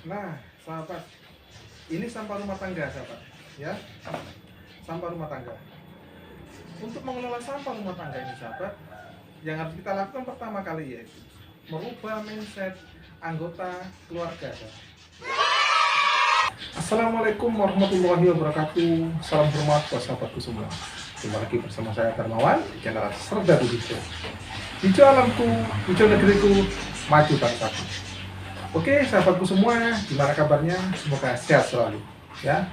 Nah, sahabat, ini sampah rumah tangga, sahabat. Ya, sampah rumah tangga. Untuk mengelola sampah rumah tangga ini, sahabat, yang harus kita lakukan pertama kali yaitu merubah mindset anggota keluarga. Sahabat. Assalamualaikum warahmatullahi wabarakatuh. Salam hormat buat sahabatku semua. Jumpa lagi bersama saya Darmawan di channel Serdadu Hijau. Hijau alamku, hijau negeriku, maju bangsaku. Oke, sahabatku semua, gimana kabarnya? Semoga sehat selalu, ya.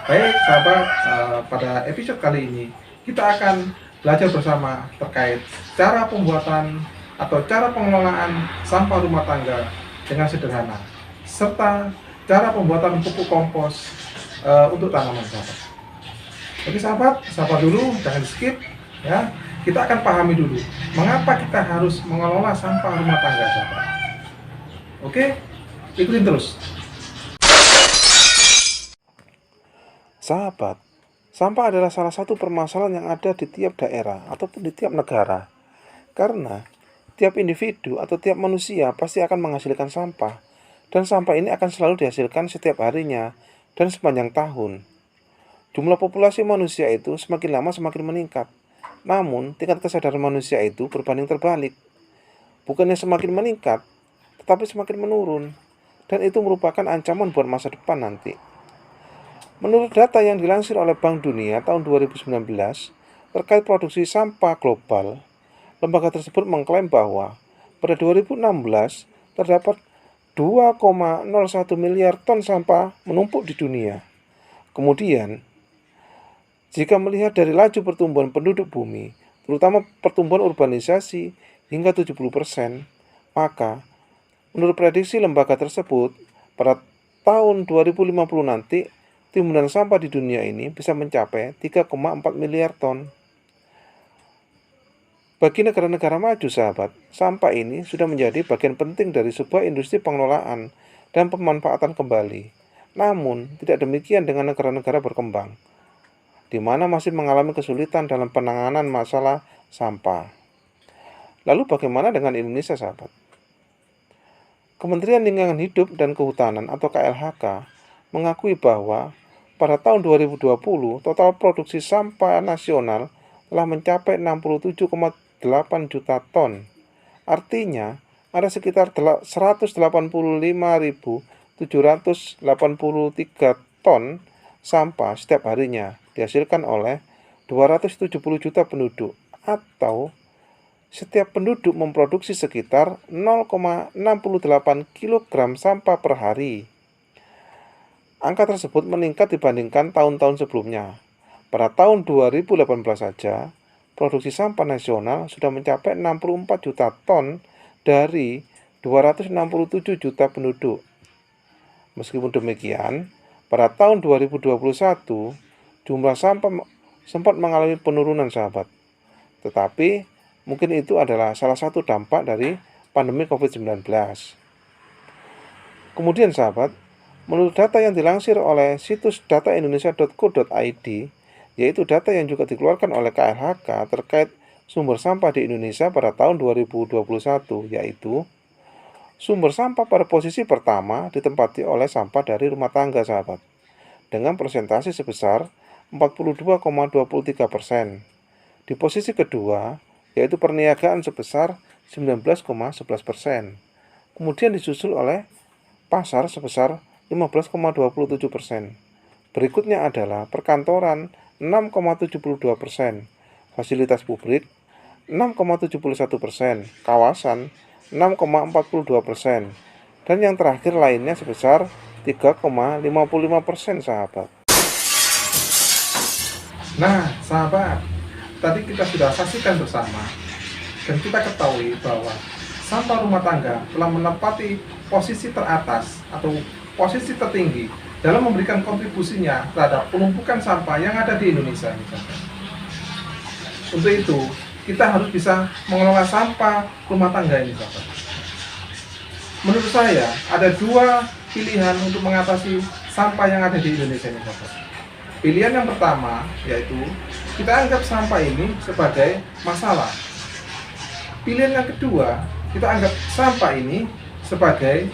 Baik, sahabat, pada episode kali ini kita akan belajar bersama terkait cara pembuatan atau cara pengelolaan sampah rumah tangga dengan sederhana, serta cara pembuatan pupuk kompos untuk tanaman, sahabat. Oke, sahabat dulu, jangan skip, ya. Kita akan pahami dulu mengapa kita harus mengelola sampah rumah tangga, sahabat. Oke, ikutin terus. Sahabat, sampah adalah salah satu permasalahan yang ada di tiap daerah ataupun di tiap negara. Karena tiap individu atau tiap manusia pasti akan menghasilkan sampah. Dan sampah ini akan selalu dihasilkan setiap harinya dan sepanjang tahun. Jumlah populasi manusia itu semakin lama semakin meningkat. Namun, tingkat kesadaran manusia itu berbanding terbalik. Bukannya semakin meningkat, tetapi semakin menurun, dan itu merupakan ancaman buat masa depan nanti. Menurut data yang dilansir oleh Bank Dunia tahun 2019 terkait produksi sampah global, lembaga tersebut mengklaim bahwa pada 2016 terdapat 2,01 miliar ton sampah menumpuk di dunia. Kemudian, jika melihat dari laju pertumbuhan penduduk bumi, terutama pertumbuhan urbanisasi hingga 70%, maka menurut prediksi lembaga tersebut, pada tahun 2050 nanti, timbunan sampah di dunia ini bisa mencapai 3,4 miliar ton. Bagi negara-negara maju, sahabat, sampah ini sudah menjadi bagian penting dari sebuah industri pengelolaan dan pemanfaatan kembali. Namun, tidak demikian dengan negara-negara berkembang, di mana masih mengalami kesulitan dalam penanganan masalah sampah. Lalu bagaimana dengan Indonesia, sahabat? Kementerian Lingkungan Hidup dan Kehutanan atau KLHK mengakui bahwa pada tahun 2020 total produksi sampah nasional telah mencapai 67,8 juta ton. Artinya ada sekitar 185.783 ton sampah setiap harinya dihasilkan oleh 270 juta penduduk, atau setiap penduduk memproduksi sekitar 0,68 kg sampah per hari. Angka tersebut meningkat dibandingkan tahun-tahun sebelumnya. Pada tahun 2018 saja, produksi sampah nasional sudah mencapai 64 juta ton dari 267 juta penduduk. Meskipun demikian, pada tahun 2021, jumlah sampah sempat mengalami penurunan, sahabat. Tetapi mungkin itu adalah salah satu dampak dari pandemi COVID-19. Kemudian, sahabat, menurut data yang dilansir oleh situs dataindonesia.co.id, yaitu data yang juga dikeluarkan oleh KLHK terkait sumber sampah di Indonesia pada tahun 2021, yaitu sumber sampah pada posisi pertama ditempati oleh sampah dari rumah tangga, sahabat, dengan persentase sebesar 42,23%. Di posisi kedua, yaitu perniagaan sebesar 19,11%. Kemudian disusul oleh pasar sebesar 15,27%. Berikutnya adalah perkantoran 6,72%, fasilitas publik 6,71%, kawasan 6,42%, dan yang terakhir lainnya sebesar 3,55%, sahabat. Nah, sahabat, tadi kita sudah saksikan bersama dan kita ketahui bahwa sampah rumah tangga telah menempati posisi teratas atau posisi tertinggi dalam memberikan kontribusinya terhadap penumpukan sampah yang ada di Indonesia. Untuk itu, kita harus bisa mengelola sampah rumah tangga ini, sahabat. Menurut saya, ada dua pilihan untuk mengatasi sampah yang ada di Indonesia ini, sahabat. Pilihan yang pertama yaitu kita anggap sampah ini sebagai masalah. Pilihan yang kedua, kita anggap sampah ini sebagai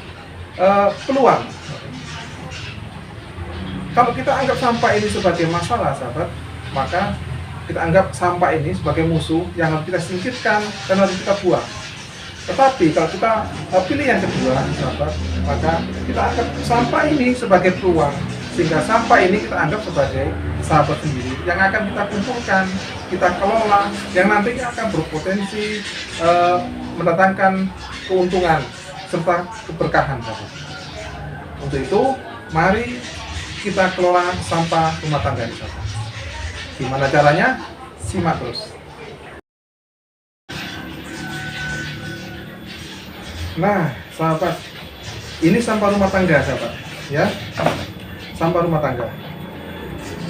peluang. Kalau kita anggap sampah ini sebagai masalah, sahabat, maka kita anggap sampah ini sebagai musuh yang harus kita singkirkan dan harus kita buang. Tetapi kalau kita pilih yang kedua, sahabat, maka kita anggap sampah ini sebagai peluang, sehingga sampah ini kita anggap sebagai sahabat sendiri yang akan kita kumpulkan, kita kelola, yang nantinya akan berpotensi mendatangkan keuntungan serta keberkahan, sahabat. Untuk itu, mari kita kelola sampah rumah tangga ini, sahabat. Gimana caranya? Simak terus. Nah, sahabat, ini sampah rumah tangga, sahabat, ya, sampah rumah tangga.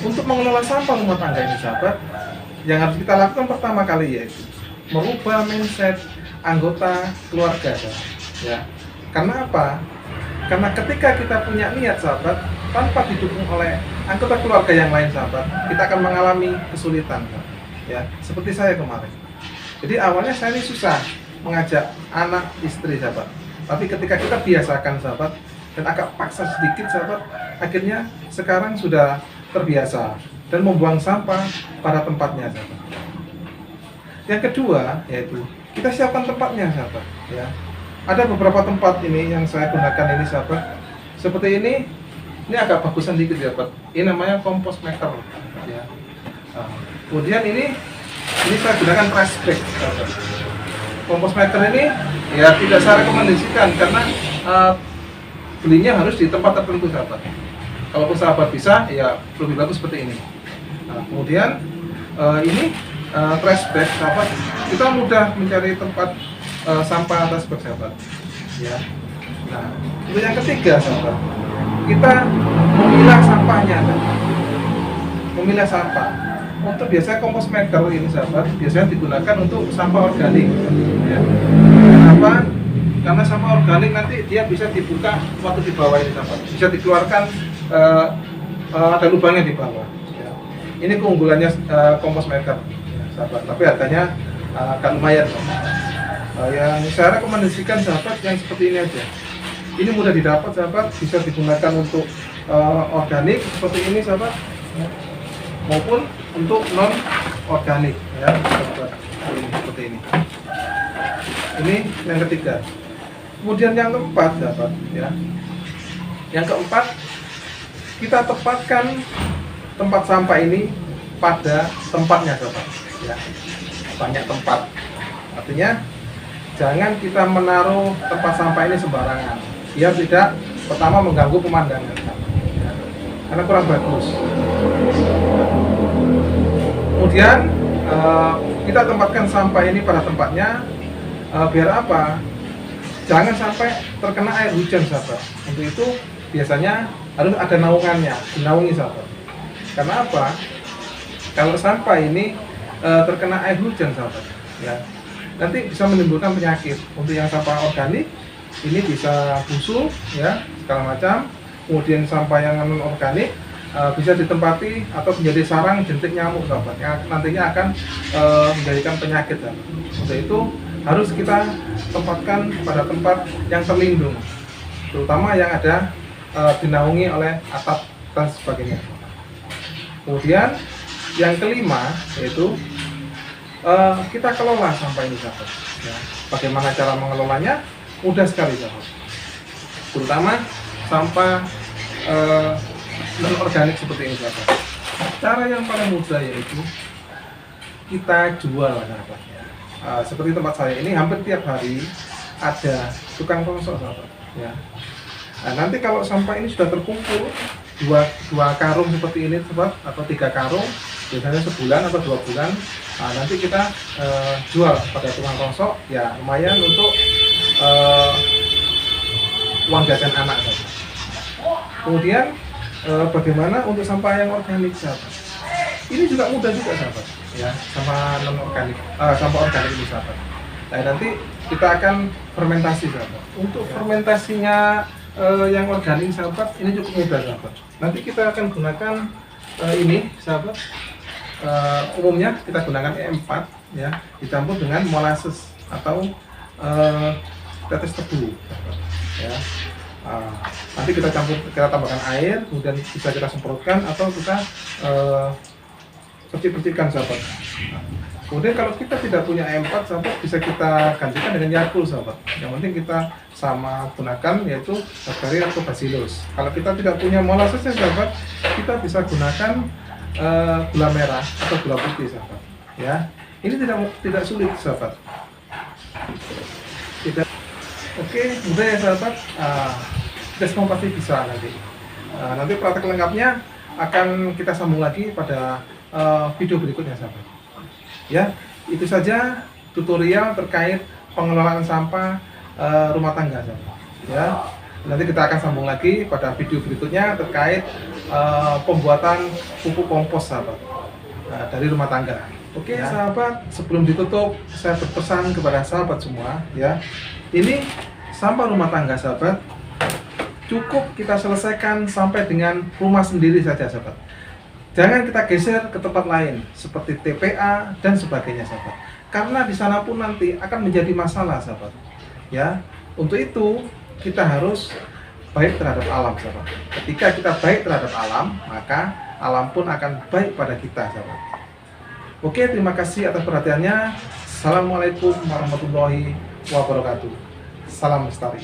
Untuk mengelola sampah rumah tangga ini, sahabat, yang harus kita lakukan pertama kali yaitu merubah mindset anggota keluarga, sahabat, ya. Karena apa? Karena ketika kita punya niat, sahabat, tanpa didukung oleh anggota keluarga yang lain, sahabat, kita akan mengalami kesulitan, sahabat, ya. Seperti saya kemarin. Jadi awalnya saya ini susah mengajak anak istri, sahabat. Tapi ketika kita biasakan, sahabat, dan agak paksa sedikit, sahabat, akhirnya sekarang sudah terbiasa dan membuang sampah pada tempatnya, sahabat. Yang kedua yaitu kita siapkan tempatnya, sahabat, ya. Ada beberapa tempat ini yang saya gunakan ini, sahabat. Seperti ini agak bagusan dikit, sahabat. Ini namanya kompos maker, ya. Kemudian ini saya gunakan trash bag, sahabat. Kompos maker ini ya tidak saya rekomendasikan karena belinya harus di tempat tertentu, sahabat. Kalau sahabat bisa, ya lebih bagus seperti ini. Nah, kemudian ini trash bag, sahabat. Kita mudah mencari tempat sampah trash bag, sahabat. Ya. Nah, untuk yang ketiga, sahabat, kita memilah sampahnya, sahabat. Memilah sampah. Untuk biasanya kompos maker ini, sahabat, biasanya digunakan untuk sampah organik, ya. Kenapa? Karena sampah organik nanti dia bisa dibuka waktu di bawah ini, sahabat, bisa dikeluarkan, ada lubangnya di bawah, ya. Ini keunggulannya kompos maker, ya, sahabat, tapi harganya agak lumayan, sahabat. Yang saya rekomendasikan, sahabat, yang seperti ini aja. Ini mudah didapat, sahabat, bisa digunakan untuk organik seperti ini, sahabat, ya, maupun untuk non organik, ya, sahabat. Ini seperti ini. Ini yang ketiga. Kemudian yang keempat, sahabat, ya. Yang keempat, kita tempatkan tempat sampah ini pada tempatnya, sahabat, ya. Banyak tempat. Artinya jangan kita menaruh tempat sampah ini sembarangan. Biar tidak pertama mengganggu pemandangan, ya, karena kurang bagus. Kemudian kita tempatkan sampah ini pada tempatnya, biar apa? Jangan sampai terkena air hujan, sahabat. Untuk itu biasanya harus ada naungannya, dinaungi, sahabat. Karena apa? Kalau sampah ini terkena air hujan, sahabat, ya, nanti bisa menimbulkan penyakit. Untuk yang sampah organik ini bisa busuk, ya, segala macam. Kemudian sampah yang non organik bisa ditempati atau menjadi sarang jentik nyamuk, sahabat, yang nantinya akan menjadikan penyakit, sahabat. Untuk itu harus kita tempatkan pada tempat yang terlindung, terutama yang ada dinaungi oleh atap dan sebagainya. Kemudian yang kelima yaitu kita kelola sampah ini, sahabat, ya. Bagaimana cara mengelolanya? Mudah sekali, sahabat. Terutama sampah non organik seperti ini, sahabat. Cara yang paling mudah yaitu kita jual, sahabat. Seperti tempat saya ini hampir tiap hari ada tukang rongsok, sahabat, ya. Nah, nanti kalau sampah ini sudah terkumpul dua karung seperti ini, sahabat, atau 3 karung, biasanya sebulan atau 2 bulan. Nah, nanti kita jual pada tukang rongsok, ya lumayan untuk uang jajan anak, sahabat. Kemudian bagaimana untuk sampah yang organik, sahabat? Ini juga mudah juga, sahabat, ya, sama non organik, sampah organik ini, sahabat. Nah, nanti kita akan fermentasi, sahabat. Untuk fermentasinya yang organik, sahabat, ini cukup mudah, sahabat. Nanti kita akan gunakan ini, sahabat. Umumnya kita gunakan E4, ya, dicampur dengan molasses atau tetes tebu, sahabat, ya. Ah, nanti kita tambahkan air, kemudian bisa kita semprotkan atau kita percik-percikan sahabat. Kemudian kalau kita tidak punya E4 sahabat, bisa kita gantikan dengan Yakult sahabat. Yang penting kita sama gunakan yaitu bakteri atau bacillus. Kalau kita tidak punya molasesnya sahabat, kita bisa gunakan gula merah atau gula putih sahabat. Ya, ini tidak sulit sahabat. Tidak. Oke, mudah ya sahabat. Kita semua pasti bisa nanti. Nanti praktek lengkapnya akan kita sambung lagi pada video berikutnya sahabat. Ya, itu saja tutorial terkait pengelolaan sampah rumah tangga sahabat. Ya, nanti kita akan sambung lagi pada video berikutnya terkait pembuatan pupuk kompos sahabat dari rumah tangga. Oke ya. Sahabat, sebelum ditutup saya berpesan kepada sahabat semua ya. Ini sampah rumah tangga sahabat cukup kita selesaikan sampai dengan rumah sendiri saja sahabat. Jangan kita geser ke tempat lain seperti TPA dan sebagainya sahabat. Karena di sana pun nanti akan menjadi masalah sahabat. Ya, untuk itu kita harus baik terhadap alam sahabat. Ketika kita baik terhadap alam, maka alam pun akan baik pada kita sahabat. Oke, terima kasih atas perhatiannya. Assalamualaikum warahmatullahi wabarakatuh. Salam lestari.